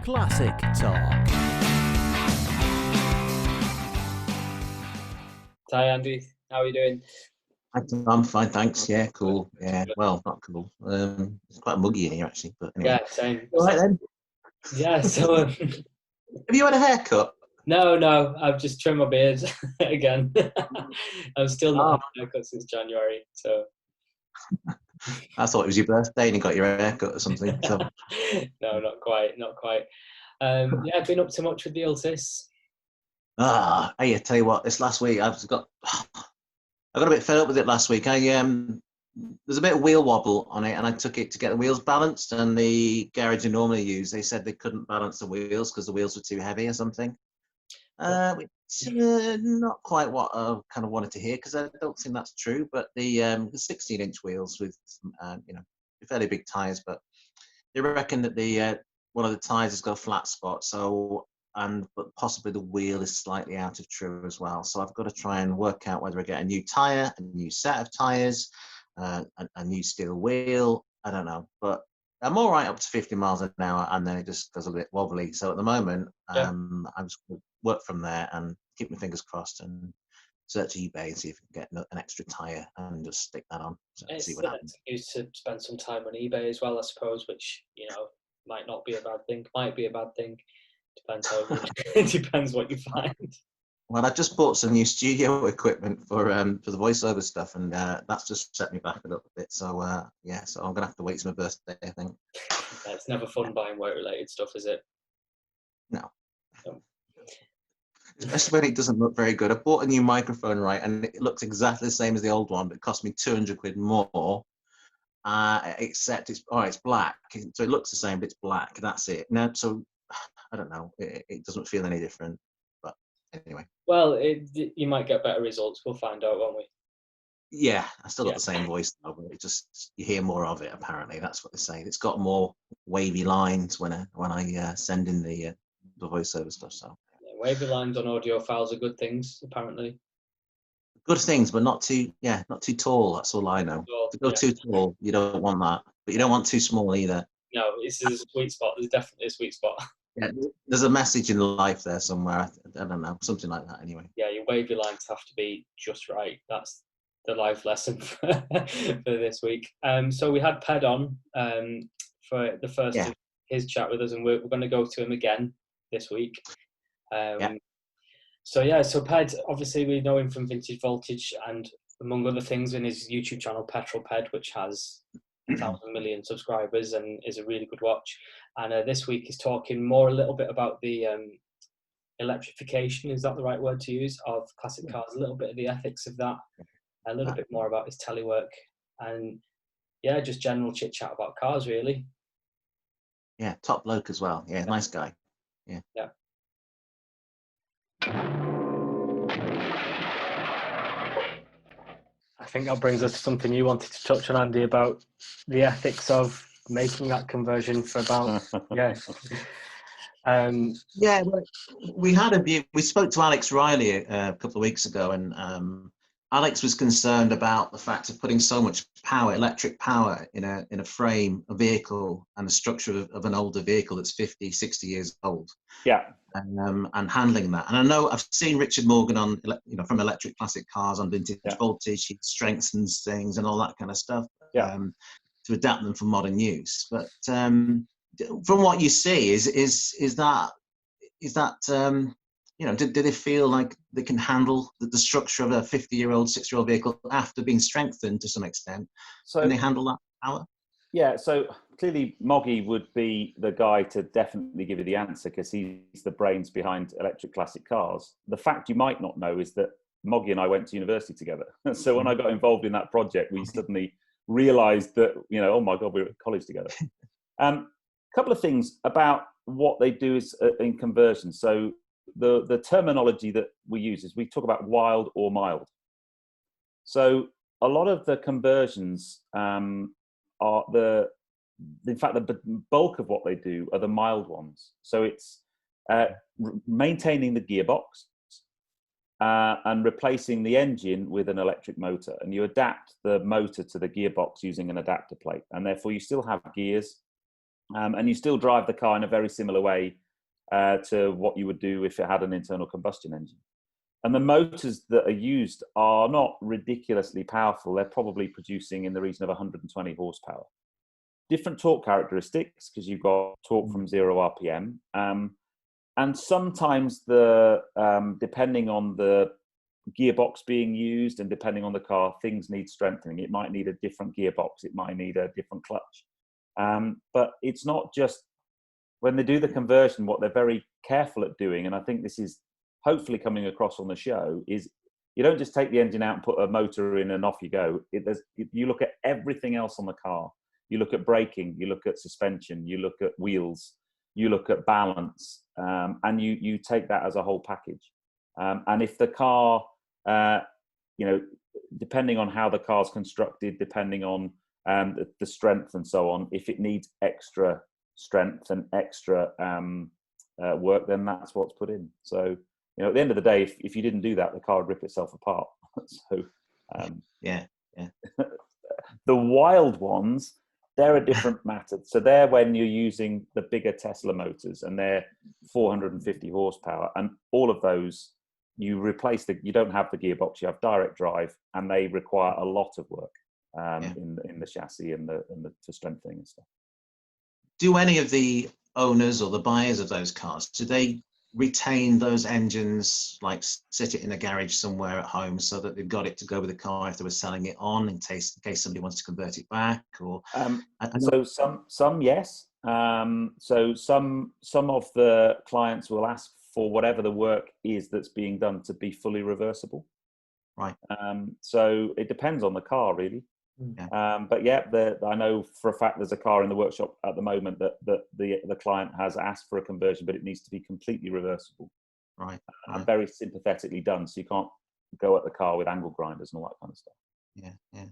Classic Talk. Hi Andy, how are you doing? I'm fine, thanks. Yeah, cool. Yeah, well, not cool. It's quite muggy in here actually, but anyway. Yeah, same. All right then. Yeah, so Have you had a haircut? no, I've just trimmed my beard again. I'm still not had a haircut since January, so I thought it was your birthday and you got your haircut or something. So no, not quite. Yeah, I've been up to much with the illness. I tell you what, this last week I got a bit fed up with it last week. There's a bit of wheel wobble on it, and I took it to get the wheels balanced. And the garage I normally use, they said they couldn't balance the wheels because the wheels were too heavy or something. Which not quite what I kind of wanted to hear, because I don't think that's true. But the 16-inch wheels with fairly big tires, but they reckon that the one of the tires has got a flat spot, but possibly the wheel is slightly out of true as well. So I've got to try and work out whether I get a new tire, a new set of tires, a new steel wheel. I don't know, but I'm all right up to 50 miles an hour, and then it just goes a bit wobbly. So at the moment, I'm just going to work from there and keep my fingers crossed and search eBay and see if I can get an extra tire and just stick that on. And see what happens. It's to spend some time on eBay as well, I suppose, which might not be a bad thing. Might be a bad thing. Depends how it depends what you find. Well, I just bought some new studio equipment for the voiceover stuff, and that's just set me back a little bit. So so I'm gonna have to wait till my birthday, I think. Yeah, it's never fun buying work-related stuff, is it? No. Especially when it doesn't look very good. I bought a new microphone, right, and it looks exactly the same as the old one, but it cost me 200 quid more. Except it's black, so it looks the same, but it's black. That's it. Now, so I don't know. It doesn't feel any different. But anyway. Well, you might get better results. We'll find out, won't we? Yeah, I still got the same voice though, but it just, you hear more of it. Apparently, that's what they say. It's got more wavy lines when I send in the voiceover stuff. So wavy lines on audio files are good things, apparently. Good things, but not too tall. That's all I know. To go too tall, you don't want that, but you don't want too small either. No, this is a sweet spot. There's definitely a sweet spot. Yeah, there's a message in life there somewhere. I don't know, something like that. Anyway. Yeah, your wavy lines have to be just right. That's the life lesson for this week. So we had Ped on for the first of his chat with us, and we're going to go to him again this week. So Ped, obviously we know him from Vintage Voltage and among other things in his YouTube channel Petrol Ped, which has 1,000 million subscribers and is a really good watch. And this week he's talking a little bit about the electrification, is that the right word to use, of classic cars, a little bit of the ethics of that, a little bit more about his telework, and just general chit chat about cars, really. Yeah, top bloke as well. Yeah, nice guy. Yeah. I think that brings us to something you wanted to touch on, Andy, about the ethics of making that conversion for about we spoke to Alex Riley a couple of weeks ago, and Alex was concerned about the fact of putting so much electric power in a frame, a vehicle, and the structure of an older vehicle that's 50, 60 years old. Yeah. And handling that. And I know I've seen Richard Morgan on, from Electric Classic Cars on Vintage Voltage. He strengthens things and all that kind of stuff to adapt them for modern use. But from what you see, is that do they feel like they can handle the structure of a 50-year-old, 60-year-old vehicle after being strengthened to some extent? So can they handle that power? Yeah, so clearly Moggy would be the guy to definitely give you the answer, because he's the brains behind Electric Classic Cars. The fact you might not know is that Moggy and I went to university together. So when I got involved in that project, we suddenly realised that, oh my God, we were at college together. A couple of things about what they do is in conversion. So the terminology that we use is we talk about wild or mild. So a lot of the conversions the bulk of what they do are the mild ones. So it's maintaining the gearbox and replacing the engine with an electric motor, and you adapt the motor to the gearbox using an adapter plate, and therefore you still have gears, and you still drive the car in a very similar way to what you would do if it had an internal combustion engine. And the motors that are used are not ridiculously powerful. They're probably producing in the region of 120 horsepower. Different torque characteristics, because you've got torque from 0 RPM. And sometimes depending on the gearbox being used and depending on the car, things need strengthening. It might need a different gearbox. It might need a different clutch. But it's not just, when they do the conversion, what they're very careful at doing, and I think this is hopefully coming across on the show, is you don't just take the engine out and put a motor in and off you go. You look at everything else on the car. You look at braking, you look at suspension, you look at wheels, you look at balance, and you take that as a whole package. And if the car, depending on how the car's constructed, depending on the strength and so on, if it needs extra strength and extra work, then that's what's put in. So, at the end of the day, if you didn't do that, the car would rip itself apart. So, yeah. The wild ones, they're a different matter. So they're when you're using the bigger Tesla motors, and they're 450 horsepower, and all of those, you don't have the gearbox, you have direct drive, and they require a lot of work in the chassis and the for strengthening and stuff. Do any of the owners or the buyers of those cars, do they retain those engines, like sit it in a garage somewhere at home so that they've got it to go with the car if they were selling it on, in case somebody wants to convert it back? Or so some yes. So some of the clients will ask for whatever the work is that's being done to be fully reversible. Right. So it depends on the car, really. Yeah. But yeah, I know for a fact there's a car in the workshop at the moment that the client has asked for a conversion, but it needs to be completely reversible. Right. And very sympathetically done, so you can't go at the car with angle grinders and all that kind of stuff. Yeah.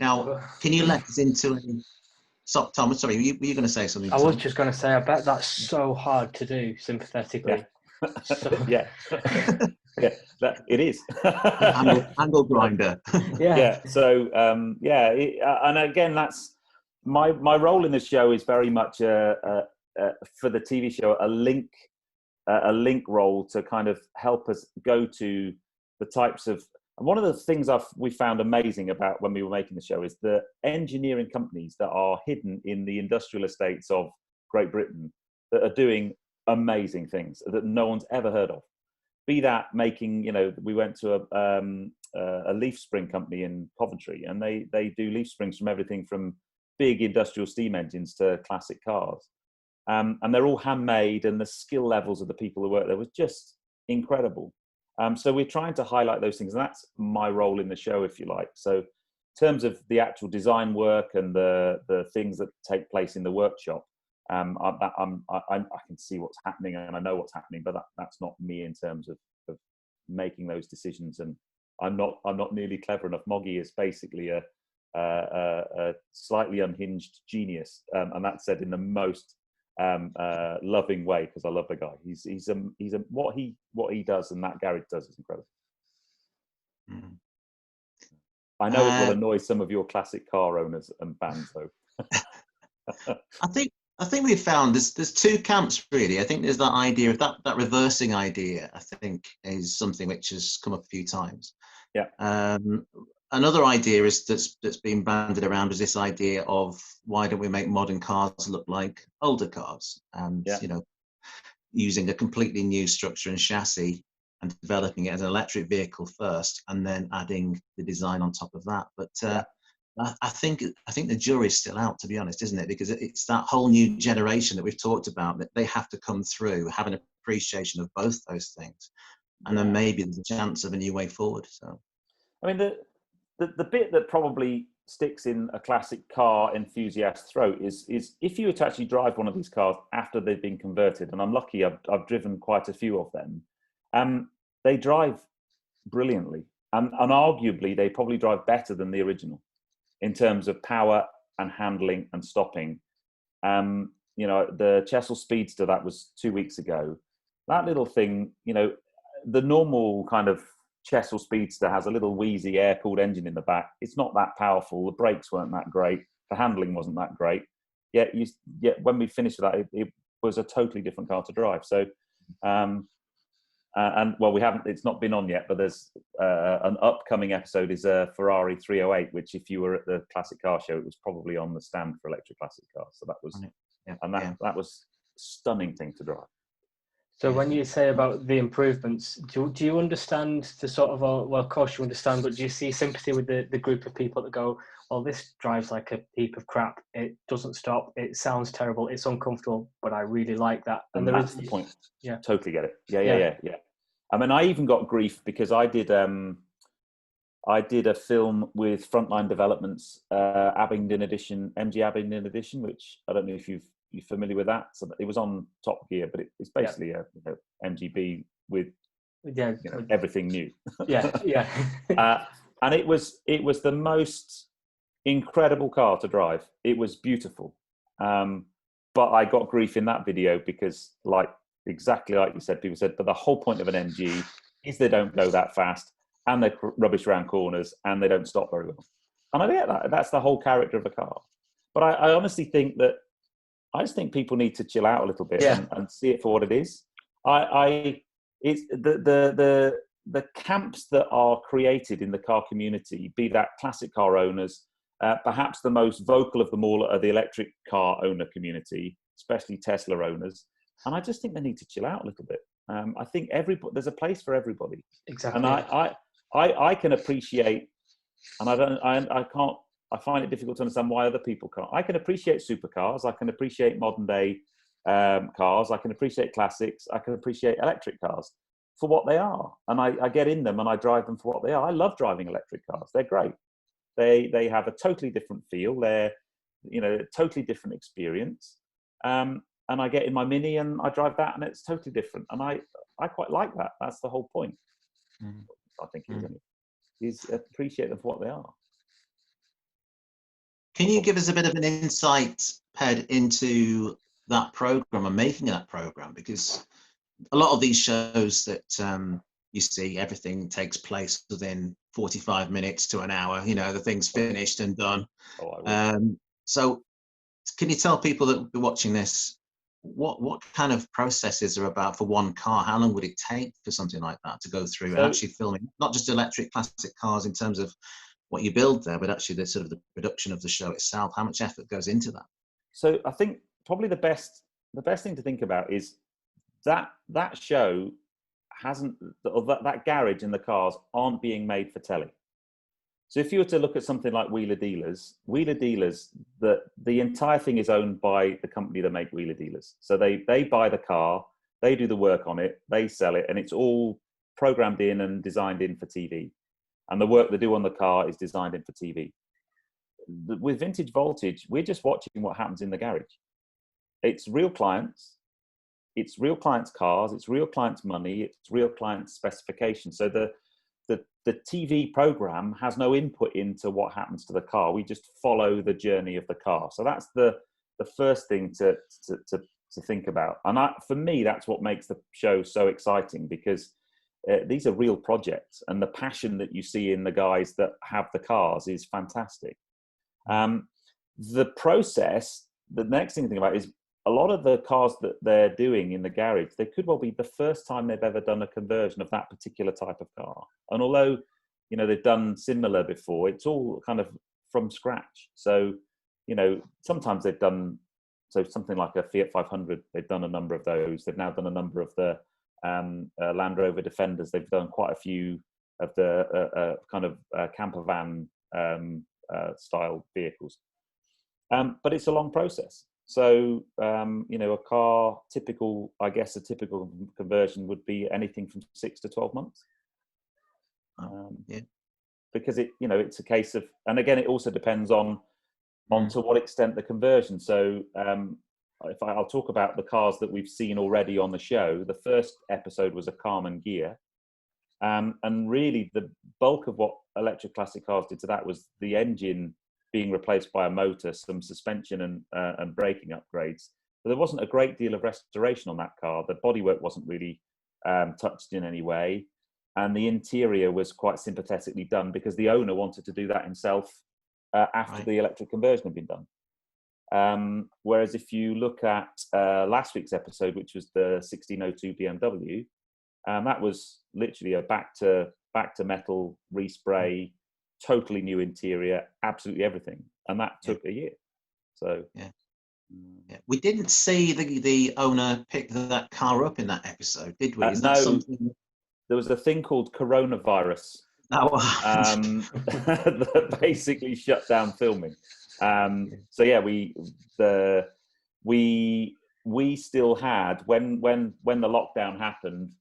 Now, can you let us into any... Stop, Tom. Sorry, were you going to say something? I was just going to say, I bet that's so hard to do sympathetically. Yeah. Yeah, it is. angle grinder. Yeah. So and again, that's my role in the show is very much for the TV show a link role to kind of help us go to the types of. And one of the things we found amazing about when we were making the show is the engineering companies that are hidden in the industrial estates of Great Britain that are doing amazing things that no one's ever heard of. Be that making, we went to a leaf spring company in Coventry, and they do leaf springs from everything from big industrial steam engines to classic cars. And they're all handmade, and the skill levels of the people who work there was just incredible. So we're trying to highlight those things, and that's my role in the show, if you like. So in terms of the actual design work and the things that take place in the workshop, I can see what's happening and I know what's happening, but that's not me in terms of making those decisions. And I'm not nearly clever enough. Moggy is basically a slightly unhinged genius, and that's said in the most loving way, because I love the guy. He's what he does and that garage does is incredible. Mm. I know it will annoy some of your classic car owners and fans, though. I think we've found there's two camps, really. I think there's that idea of that reversing idea, I think, is something which has come up a few times. Yeah. Another idea that's been banded around is this idea of, why don't we make modern cars look like older cars? And, using a completely new structure and chassis and developing it as an electric vehicle first, and then adding the design on top of that. But I think the jury's still out, to be honest, isn't it? Because it's that whole new generation that we've talked about, that they have to come through, have an appreciation of both those things, and then maybe there's a chance of a new way forward. So, I mean, the bit that probably sticks in a classic car enthusiast's throat is if you were to actually drive one of these cars after they've been converted, and I'm lucky, I've driven quite a few of them, they drive brilliantly, and arguably they probably drive better than the original in terms of power and handling and stopping. The Chesil Speedster that was 2 weeks ago, that little thing, the normal kind of Chesil Speedster has a little wheezy air-cooled engine in the back. It's not that powerful. The brakes weren't that great. The handling wasn't that great. when we finished with that, it was a totally different car to drive. So, and well, we haven't. It's not been on yet, but there's an upcoming episode is a Ferrari 308, which if you were at the Classic Car Show, it was probably on the stand for electric classic cars. So that was, that was a stunning thing to drive. So when you say about the improvements, do you understand the sort of, well, of course you understand, but do you see sympathy with the group of people that go, well, this drives like a heap of crap. It doesn't stop. It sounds terrible. It's uncomfortable, but I really like that. And that's the point. Yeah. Totally get it. Yeah. I mean, I even got grief because I did a film with Frontline Developments, Abingdon Edition, MG Abingdon Edition, which I don't know if you're familiar with that. So it was on Top Gear, but it's basically a MGB with everything new. And it was the most incredible car to drive. It was beautiful, but I got grief in that video because, exactly like you said, people said, but the whole point of an MG is they don't go that fast, and they're rubbish around corners, and they don't stop very well. And I get that. That's the whole character of a car. But I honestly think that I just think people need to chill out a little bit and see it for what it is. It's the camps that are created in the car community, be that classic car owners, perhaps the most vocal of them all are the electric car owner community, especially Tesla owners. And I just think they need to chill out a little bit. I think there's a place for everybody. Exactly. And I can appreciate, and I find it difficult to understand why other people can't. I can appreciate supercars. I can appreciate modern day cars. I can appreciate classics. I can appreciate electric cars for what they are. And I get in them and I drive them for what they are. I love driving electric cars. They're great. They have a totally different feel. They're, a totally different experience. And I get in my Mini and I drive that and it's totally different. And I quite like that. That's the whole point. I think is appreciate them for what they are. Can you give us a bit of an insight, Ped, into that program and making that program? Because a lot of these shows that you see, everything takes place within 45 minutes to an hour. The thing's finished and done. So can you tell people that will be watching this what kind of processes are about for one car? How long would it take for something like that to go through and actually filming not just electric classic cars in terms of what you build there, but actually the sort of the production of the show itself? How much effort goes into that? So I think probably the best thing to think about is that show hasn't, that garage and the cars aren't being made for telly. So if you were to look at something like Wheeler Dealers, the entire thing is owned by the company that make Wheeler Dealers. So they buy the car, they do the work on it, they sell it, and it's all programmed in and designed in for TV. And the work they do on the car is designed in for TV. With Vintage Voltage, we're just watching what happens in the garage. It's real clients, it's real clients' cars, it's real clients' money, it's real clients' specifications. So the TV program has no input into what happens to the car. We just follow the journey of the car. So that's the first thing to think about. And for me, that's what makes the show so exciting, because these are real projects, and the passion that you see in the guys that have the cars is fantastic. The process, the next thing to think about is a lot of the cars that they're doing in the garage, they could well be the first time they've ever done a conversion of that particular type of car. And although, they've done similar before, it's all kind of from scratch. So, sometimes they've done, something like a Fiat 500, they've done a number of those. They've now done a number of the Land Rover Defenders. They've done quite a few of the kind of camper van style vehicles. But it's a long process. So, a car, a typical conversion would be anything from 6 to 12 months. Because it's a case of, and again, it also depends on to what extent the conversion. So, I'll talk about the cars that we've seen already on the show. The first episode was a Carman Ghia. And really the bulk of what electric classic cars did to that was the engine being replaced by a motor, some suspension and braking upgrades. But there wasn't a great deal of restoration on that car. The bodywork wasn't really touched in any way. And the interior was quite sympathetically done because the owner wanted to do that himself after the electric conversion had been done. Whereas if you look at last week's episode, which was the 1602 BMW, that was literally a back to metal respray, totally new interior, absolutely everything, and that took a year. So yeah. We didn't see the owner pick that car up in that episode, did we? Is that no, something? There was a thing called coronavirus that basically shut down filming. So yeah, we still had, when the lockdown happened,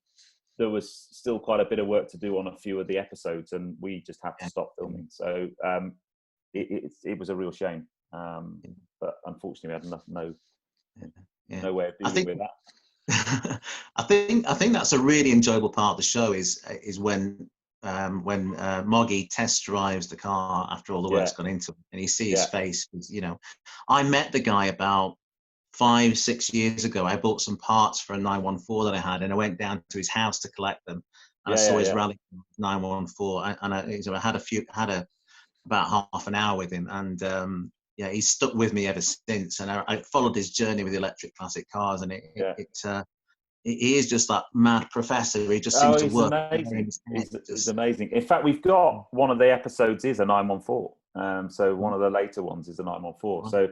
there was still quite a bit of work to do on a few of the episodes, and we just had to stop filming. So it was a real shame. But unfortunately, we had no way of dealing with that. I think that's a really enjoyable part of the show is when Moggy test drives the car after all the work's gone into it, and you see his face. You know, I met the guy about 5-6 years ago. I bought some parts for a 914 that I had, and I went down to his house to collect them. And I saw his rally 914, and I had about half an hour with him, and he's stuck with me ever since. And I followed his journey with electric classic cars, and he is just that mad professor. He just seems to work. Amazing. He's amazing. In fact, we've got one of the episodes is a 914. So one of the later ones is a 914. So,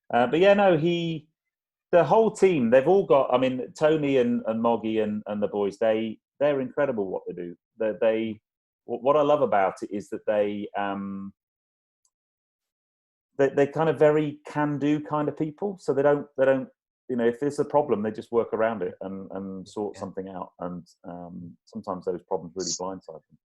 but yeah, no, the whole team, they've all got. I mean, Tony and Moggy and the boys, they're incredible what they do. What I love about it is that they're kind of very can-do kind of people. So they don't. You know, if there's a problem, they just work around it and sort something out. And sometimes those problems really blindside them.